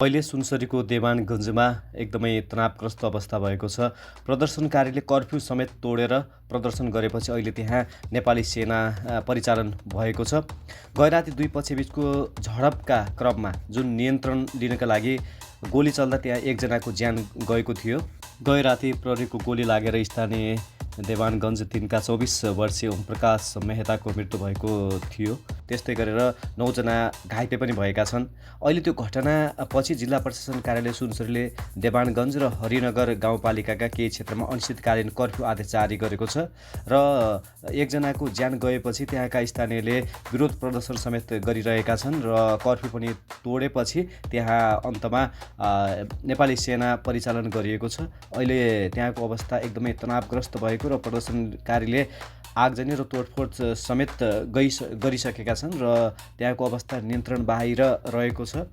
अहिले सुनसरीको देवानगञ्जमा एकदमै तनावग्रस्त अवस्था भएको छ। प्रदर्शनकारीले कर्फ्यू समेत तोडेर प्रदर्शन गरेपछि अहिले त्यहाँ नेपाली सेना परिचालन भएको छ। गैराती दुई पक्षबीचको झडपका क्रममा जुन नियन्त्रण लिनका लागि गोली चल्दा त्यहाँ एकजनाको ज्यान गएको थियो। गैराती प्रहरीको गोली लागेर स्थानीय देवानगञ्ज 3का 24 वर्षीय ओमप्रकाश मेहताको मृत्यु भएको थियो। त्यस्तै गरेर 9 जना घाइते पनि भएका छन्। अहिले त्यो घटना पछि जिल्ला प्रशासन कार्यालय सुनसरीले देवानगञ्ज र हरिनगर गाउँपालिकाका केही क्षेत्रमा अनिश्चितकालीन कर्फ्यू आदेश जारी गरेको छ र एकजनाको ज्यान गएपछि त्यहाँका स्थानीयले विरोध प्रदर्शन समेत गरिरहेका छन् र कर्फ्यू पनि तोडेपछि त्यहाँ अन्तमा नेपाली सेना परिचालन गरिएको छ। अहिले त्यहाँको अवस्था एकदमै तनावग्रस्त भएको र प्रदर्शनकारीले आगजनी र तोडफोड समेत गरिसकेका छन् र त्यहाँको अवस्था नियन्त्रण बाहिर रहेको छ।